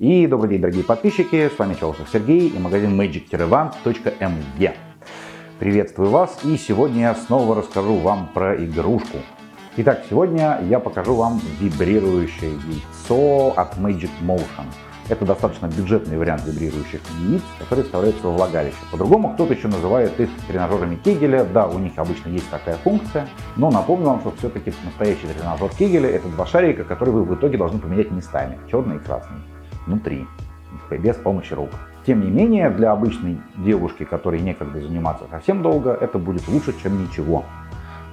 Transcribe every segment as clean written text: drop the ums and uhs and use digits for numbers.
И добрый день, дорогие подписчики, с вами Челышев Сергей и магазин magic-wand.me. Приветствую вас, и сегодня я снова расскажу вам про игрушку. Итак, сегодня я покажу вам вибрирующее яйцо от Magic Motion. Это достаточно бюджетный вариант вибрирующих яиц, который вставляется во влагалище. По-другому кто-то еще называет их тренажерами Кегеля. Да, у них обычно есть такая функция, но напомню вам, что все-таки настоящий тренажер Кегеля — это два шарика, которые вы в итоге должны поменять местами, черный и красный, внутри, без помощи рук. Тем не менее, для обычной девушки, которой некогда заниматься совсем долго, это будет лучше, чем ничего.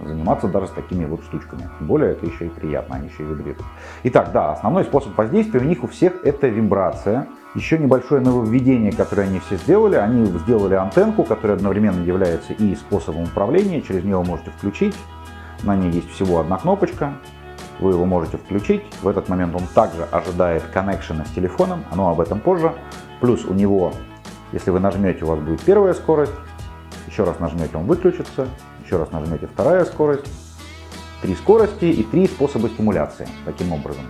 Заниматься даже с такими вот штучками. Тем более, это еще и приятно, они еще и вибрируют. Итак, да, основной способ воздействия у них у всех это вибрация. Еще небольшое нововведение, которое они все сделали. Они сделали антенку, которая одновременно является и способом управления. Через нее вы можете включить. На ней есть всего одна кнопочка. Вы его можете включить. В этот момент он также ожидает коннекшена с телефоном, но об этом позже. Плюс у него, если вы нажмете, у вас будет первая скорость. Еще раз нажмете, он выключится. Еще раз нажмете, вторая скорость. 3 скорости и 3 способа стимуляции. Таким образом.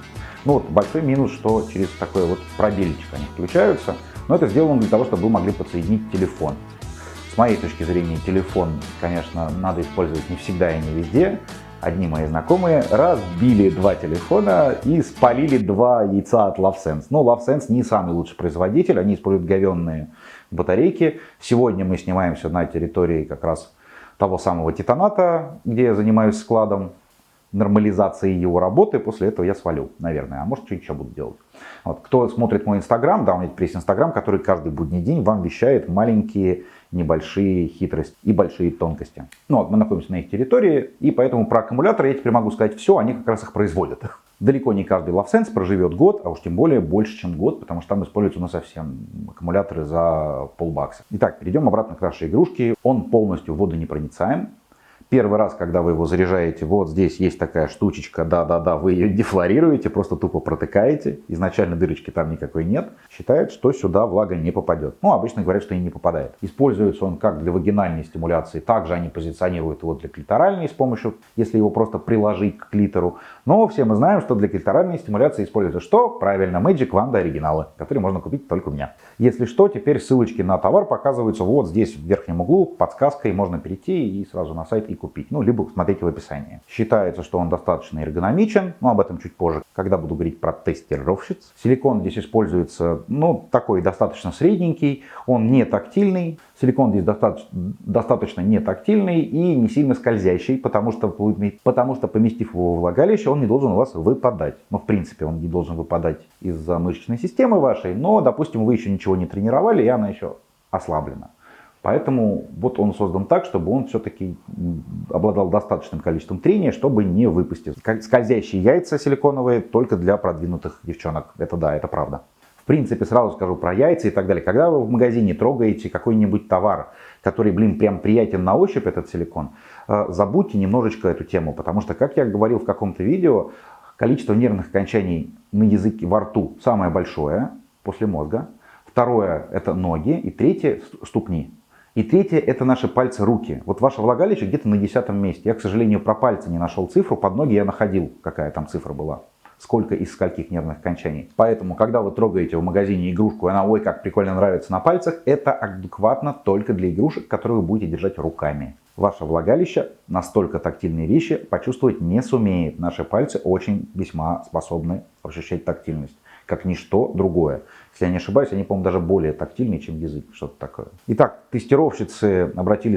Ну вот большой минус, что через такой вот пробельчик они включаются. Но это сделано для того, чтобы вы могли подсоединить телефон. С моей точки зрения, телефон, конечно, надо использовать не всегда и не везде. Одни мои знакомые разбили 2 телефона и спалили 2 яйца от LoveSense. Но LoveSense не самый лучший производитель, они используют говенные батарейки. Сегодня мы снимаемся на территории как раз того самого Титаната, где я занимаюсь складом, нормализацией его работы. После этого я свалю, наверное, а может что-нибудь еще буду делать. Вот. Кто смотрит мой инстаграм, да, у меня есть инстаграм, который каждый будний день вам вещает маленькие небольшие хитрости и большие тонкости. Ну вот мы находимся на их территории, и поэтому про аккумуляторы я теперь могу сказать все, они как раз их производят. Далеко не каждый LoveSense проживет год, а уж тем более больше, чем год, потому что там используются совсем аккумуляторы за $500. Итак, перейдем обратно к нашей игрушке. Он полностью водонепроницаем. Первый раз, когда вы его заряжаете, вот здесь есть такая штучечка, да-да-да, вы ее дефлорируете, просто тупо протыкаете. Изначально дырочки там никакой нет. Считают, что сюда влага не попадет. Ну, обычно говорят, что и не попадает. Используется он как для вагинальной стимуляции, также они позиционируют его для клиторальной с помощью, если его просто приложить к клитору. Но все мы знаем, что для клиторальной стимуляции используется что? Правильно, Magic Wand оригиналы, которые можно купить только у меня. Если что, теперь ссылочки на товар показываются вот здесь в верхнем углу, подсказкой можно перейти и сразу на сайт и купить. Ну, либо смотрите в описании. Считается, что он достаточно эргономичен, но об этом чуть позже, когда буду говорить про тестировщиц. Силикон здесь используется, ну, такой достаточно средненький, он не тактильный. Силикон здесь достаточно не тактильный и не сильно скользящий, потому что поместив его в влагалище, он не должен у вас выпадать. Ну, в принципе, он не должен выпадать из-за мышечной системы вашей, но, допустим, вы еще ничего не тренировали, и она еще ослаблена. Поэтому вот он создан так, чтобы он все-таки обладал достаточным количеством трения, чтобы не выпустить. Скользящие яйца силиконовые только для продвинутых девчонок. Это да, это правда. В принципе, сразу скажу про яйца и так далее. Когда вы в магазине трогаете какой-нибудь товар, который, прям приятен на ощупь, этот силикон, забудьте немножечко эту тему. Потому что, как я говорил в каком-то видео, количество нервных окончаний на языке во рту самое большое после мозга. Второе – это ноги. И третье – ступни. И третье – это наши пальцы, руки. Вот ваше влагалище где-то на 10-м месте. Я, к сожалению, про пальцы не нашел цифру. Под ноги я находил, какая там цифра была. Сколько из скольких нервных окончаний. Поэтому, когда вы трогаете в магазине игрушку, и она, ой, как прикольно нравится на пальцах, это адекватно только для игрушек, которые вы будете держать руками. Ваше влагалище настолько тактильные вещи почувствовать не сумеет. Наши пальцы очень весьма способны ощущать тактильность, как ничто другое. Если я не ошибаюсь, они, по-моему, даже более тактильные, чем язык, что-то такое. Итак, тестировщицы обратили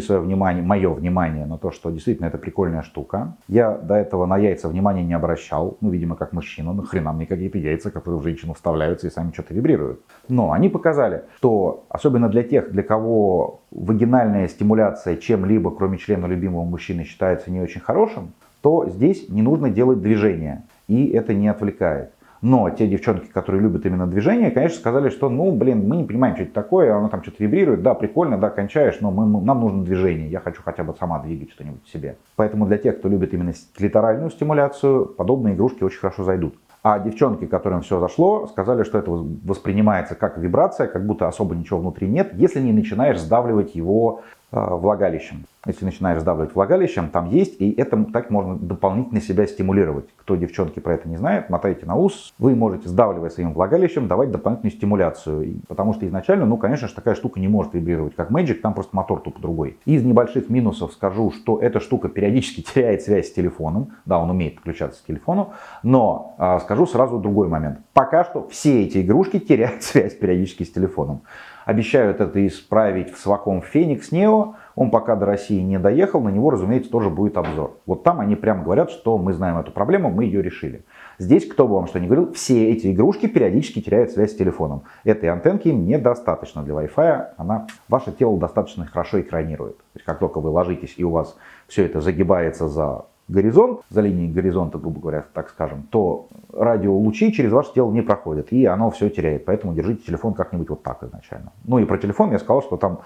мое внимание на то, что действительно это прикольная штука. Я до этого на яйца внимания не обращал, ну, видимо, как мужчина, нахрена мне какие-то яйца, которые в женщину вставляются и сами что-то вибрируют. Но они показали, что особенно для тех, для кого вагинальная стимуляция чем-либо, кроме члена любимого мужчины, считается не очень хорошим, то здесь не нужно делать движения, и это не отвлекает. Но те девчонки, которые любят именно движение, конечно, сказали, что, мы не понимаем, что это такое, оно там что-то вибрирует, да, прикольно, да, кончаешь, но нам нужно движение, я хочу хотя бы сама двигать что-нибудь в себе. Поэтому для тех, кто любит именно клиторальную стимуляцию, подобные игрушки очень хорошо зайдут. А девчонки, которым все зашло, сказали, что это воспринимается как вибрация, как будто особо ничего внутри нет, если не начинаешь сдавливать его влагалищем. Если начинаешь сдавливать влагалищем, там есть, и это так можно дополнительно себя стимулировать. Кто, девчонки, про это не знает, мотайте на ус. Вы можете, сдавливая своим влагалищем, давать дополнительную стимуляцию. Потому что изначально, ну, конечно же, такая штука не может вибрировать, как Magic, там просто мотор тупо другой. Из небольших минусов скажу, что эта штука периодически теряет связь с телефоном. Да, он умеет подключаться к телефону, но скажу сразу другой момент. Пока что все эти игрушки теряют связь периодически с телефоном. Обещают это исправить в Wacom Phoenix Neo. Он пока до России не доехал, на него, разумеется, тоже будет обзор. Вот там они прямо говорят, что мы знаем эту проблему, мы ее решили. Здесь, кто бы вам что ни говорил, все эти игрушки периодически теряют связь с телефоном. Этой антенки им недостаточно для Wi-Fi, она ваше тело достаточно хорошо экранирует. То есть как только вы ложитесь и у вас все это загибается за горизонт, за линией горизонта, грубо говоря, так скажем, то радиолучи через ваше тело не проходят, и оно все теряет. Поэтому держите телефон как-нибудь вот так изначально. Ну и про телефон я сказал, что там,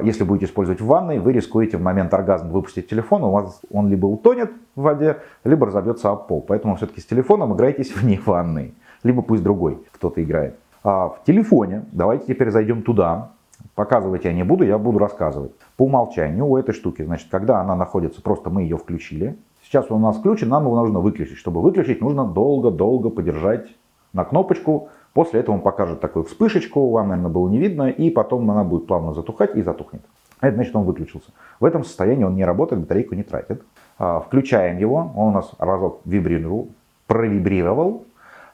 если будете использовать в ванной, вы рискуете в момент оргазма выпустить телефон, у вас он либо утонет в воде, либо разобьется об пол. Поэтому все-таки с телефоном играйтесь вне ванной, либо пусть другой кто-то играет. А в телефоне, давайте теперь зайдем туда. Показывать я не буду, я буду рассказывать. По умолчанию у этой штуки, значит, когда она находится, просто мы ее включили. Сейчас он у нас включен, нам его нужно выключить. Чтобы выключить, нужно долго-долго подержать на кнопочку. После этого он покажет такую вспышечку, вам, наверное, было не видно, и потом она будет плавно затухать и затухнет. Это значит, он выключился. В этом состоянии он не работает, батарейку не тратит. Включаем его, он у нас разок провибрировал.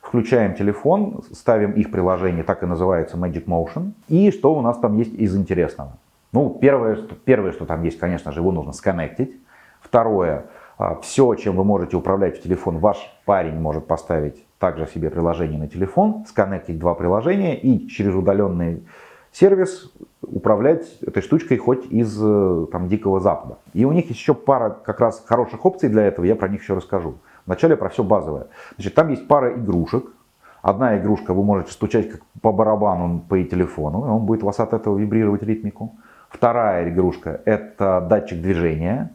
Включаем телефон, ставим их приложение, так и называется Magic Motion. И что у нас там есть из интересного? Ну, первое, что там есть, конечно же, его нужно сконнектить. Второе, все, чем вы можете управлять в телефон, ваш парень может поставить также себе приложение на телефон, сконнектить два приложения и через удаленный сервис управлять этой штучкой хоть из там, Дикого Запада. И у них есть еще пара как раз хороших опций для этого, я про них еще расскажу. Вначале про все базовое. Значит, там есть пара игрушек. Одна игрушка, вы можете стучать как по барабану по телефону, и он будет у вас от этого вибрировать ритмику. Вторая игрушка – это датчик движения.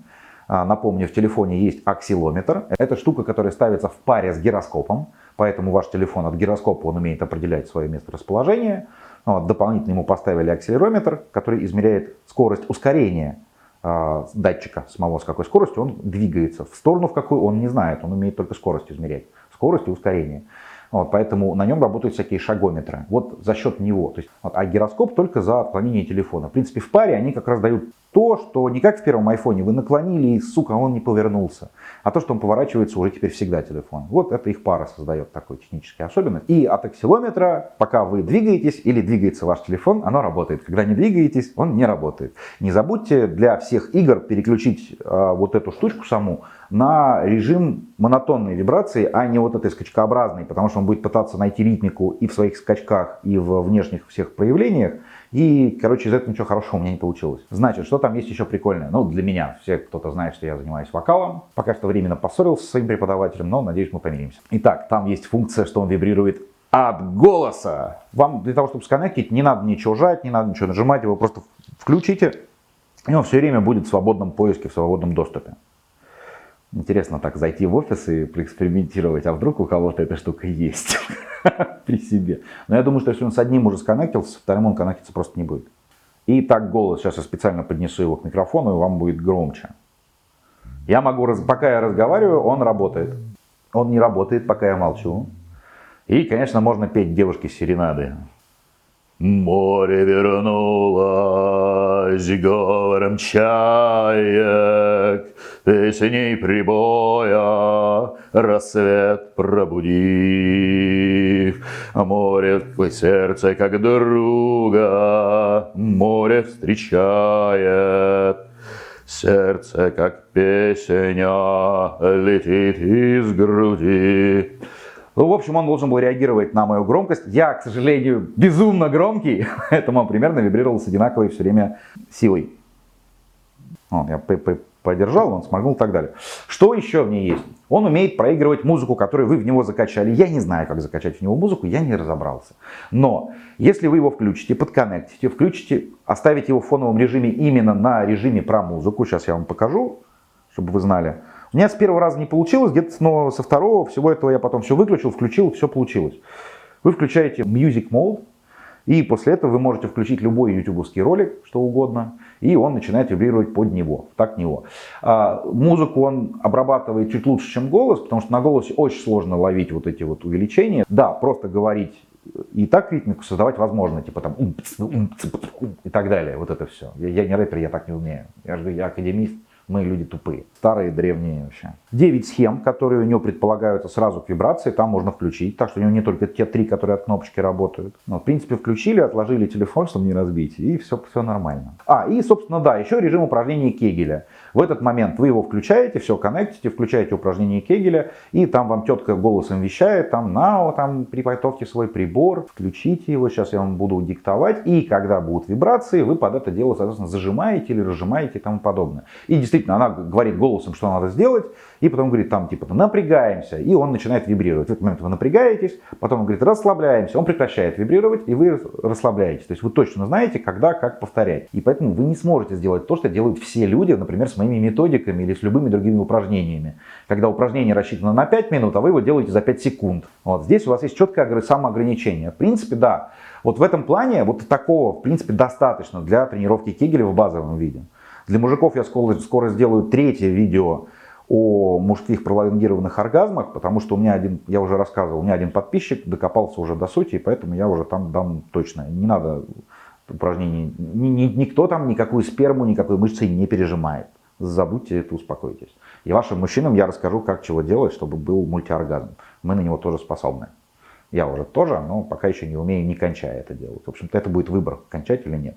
Напомню, в телефоне есть акселометр. Это штука, которая ставится в паре с гироскопом, поэтому ваш телефон от гироскопа он умеет определять свое месторасположение. Вот, дополнительно ему поставили акселерометр, который измеряет скорость ускорения датчика самого, с какой скоростью он двигается. В сторону, в какую он не знает, он умеет только скорость измерять. Скорость и ускорение. Вот, поэтому на нем работают всякие шагометры. Вот за счет него. То есть, вот, а гироскоп только за отклонение телефона. В принципе, в паре они как раз дают то, что не как в первом айфоне, вы наклонили и, сука, он не повернулся. А то, что он поворачивается уже теперь всегда телефон. Вот это их пара создает такой технический особенность. И от акселометра, пока вы двигаетесь или двигается ваш телефон, оно работает. Когда не двигаетесь, он не работает. Не забудьте для всех игр переключить вот эту штучку саму на режим монотонной вибрации, а не вот этой скачкообразной, потому что он будет пытаться найти ритмику и в своих скачках, и в внешних всех проявлениях. И, короче, из этого ничего хорошего у меня не получилось. Значит, что там есть еще прикольное? Ну, для меня, все кто-то знает, что я занимаюсь вокалом. Пока что временно поссорился со своим преподавателем, но, надеюсь, мы помиримся. Итак, там есть функция, что он вибрирует от голоса. Вам для того, чтобы сконнектить, не надо ничего жать, не надо ничего нажимать, его просто включите, и он все время будет в свободном поиске, в свободном доступе. Интересно так зайти в офис и проэкспериментировать, а вдруг у кого-то эта штука есть при себе. Но я думаю, что если он с одним уже сконнектился, со вторым он коннектиться просто не будет. И так голос, сейчас я специально поднесу его к микрофону, и вам будет громче. Я могу, пока я разговариваю, он работает. Он не работает, пока я молчу. И, конечно, можно петь девушке серенады. Море вернулось говором чаек, песней прибоя рассвет пробудив. Море твое сердце как друга, море встречает. Сердце как песня летит из груди. Ну, в общем, он должен был реагировать на мою громкость. Я, к сожалению, безумно громкий, поэтому он примерно вибрировал с одинаковой все время силой. Вот, я подержал, он сморгнул и так далее. Что еще в ней есть? Он умеет проигрывать музыку, которую вы в него закачали. Я не знаю, как закачать в него музыку, я не разобрался. Но если вы его включите, подконнектите, включите, оставите его в фоновом режиме именно на режиме про музыку, сейчас я вам покажу, чтобы вы знали. У меня с первого раза не получилось, где-то со второго всего этого я потом все выключил, включил, все получилось. Вы включаете Music Mode, И после этого вы можете включить любой ютубовский ролик, что угодно, и он начинает вибрировать под него, в такт него. Музыку он обрабатывает чуть лучше, чем голос, потому что на голосе очень сложно ловить вот эти вот увеличения. Да, просто говорить и так ритмику создавать возможно, типа там и так далее, вот это все. Я не рэпер, я так не умею. Я академист. Мы люди тупые, старые, древние вообще. 9 схем, которые у него предполагаются сразу к вибрации, там можно включить. Так что у него не только те 3, которые от кнопочки работают. Но, в принципе, включили, отложили телефон, чтобы не разбить, и все нормально. И, собственно, да, еще режим упражнений Кегеля. В этот момент вы его включаете, все коннектите, включаете упражнение Кегеля, и там вам тетка голосом вещает, там приготовьте свой прибор, включите его, сейчас я вам буду диктовать, и когда будут вибрации, вы под это дело, соответственно, зажимаете или разжимаете и тому подобное. И действительно, она говорит голосом, что надо сделать, и потом говорит, там, типа, напрягаемся, и он начинает вибрировать. В этот момент вы напрягаетесь, потом он говорит, расслабляемся, он прекращает вибрировать, и вы расслабляетесь. То есть вы точно знаете, когда, как повторять. И поэтому вы не сможете сделать то, что делают все люди, например, с моими методиками или с любыми другими упражнениями. Когда упражнение рассчитано на 5 минут, а вы его делаете за 5 секунд. Вот здесь у вас есть четкое самоограничение. В принципе, да, вот в этом плане вот такого, в принципе, достаточно для тренировки Кегеля в базовом виде. Для мужиков я скоро сделаю 3-е видео о мужских пролонгированных оргазмах, потому что я уже рассказывал, у меня один подписчик докопался уже до сути, и поэтому я уже там дам точно. Не надо упражнений, никто там никакую сперму, никакой мышцы не пережимает. Забудьте это, успокойтесь. И вашим мужчинам я расскажу, как чего делать, чтобы был мультиоргазм. Мы на него тоже способны. Я уже тоже, но пока еще не умею, не кончая это делать. В общем-то, это будет выбор, кончать или нет.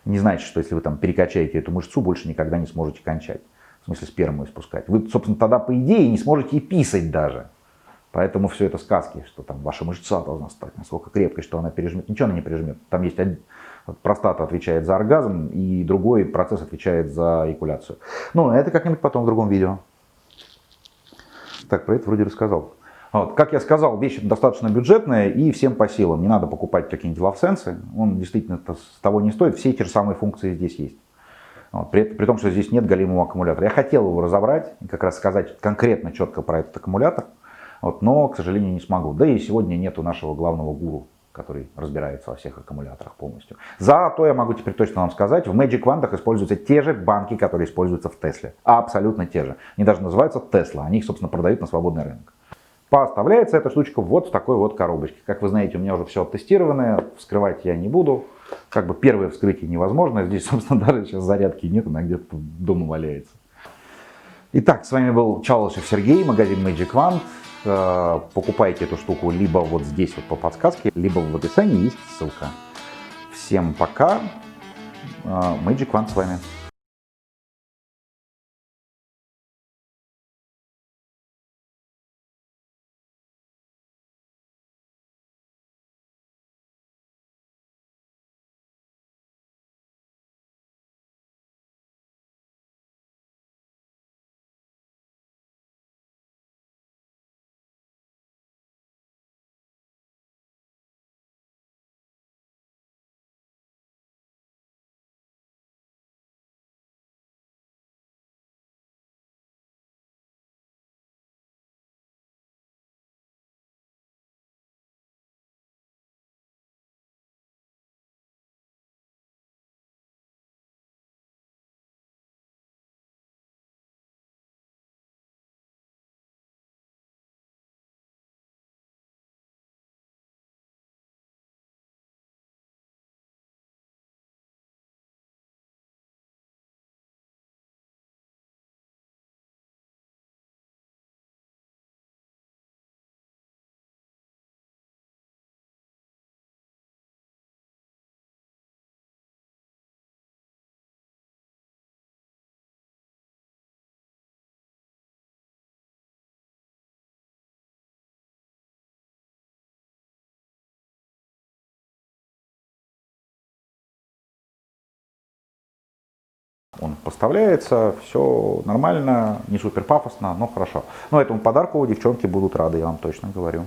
Не значит, что если вы там перекачаете эту мышцу, больше никогда не сможете кончать. В смысле, сперму испускать. Вы, собственно, тогда, по идее, не сможете и писать даже. Поэтому все это сказки, что там ваша мышца должна стать настолько крепкой, что она пережмет. Ничего она не пережмет. Там есть простата отвечает за оргазм, и другой процесс отвечает за эякуляцию. Ну, это как-нибудь потом в другом видео. Так, про это вроде рассказал. Вот. Как я сказал, вещь достаточно бюджетная и всем по силам. Не надо покупать какие-нибудь лавсенсы. Он действительно того не стоит. Все те же самые функции здесь есть. Вот. При том, что здесь нет галимого аккумулятора. Я хотел его разобрать и как раз сказать конкретно, четко про этот аккумулятор. Вот. Но, к сожалению, не смогу. Да и сегодня нету нашего главного гуру, который разбирается во всех аккумуляторах полностью. Зато я могу теперь точно вам сказать, в Magic Wand используются те же банки, которые используются в Тесле. Абсолютно те же. Они даже называются Tesla. Они их, собственно, продают на свободный рынок. Поставляется эта штучка вот в такой вот коробочке. Как вы знаете, у меня уже все оттестированное, вскрывать я не буду. Как бы первое вскрытие невозможно. Здесь, собственно, даже сейчас зарядки нет, она где-то дома валяется. Итак, с вами был Чалышев Сергей, магазин Magic Wand. Покупайте эту штуку либо вот здесь вот по подсказке, либо в описании есть ссылка. Всем пока. Magic Wand с вами. Он поставляется, все нормально, не супер пафосно, но хорошо. Но этому подарку девчонки будут рады, я вам точно говорю.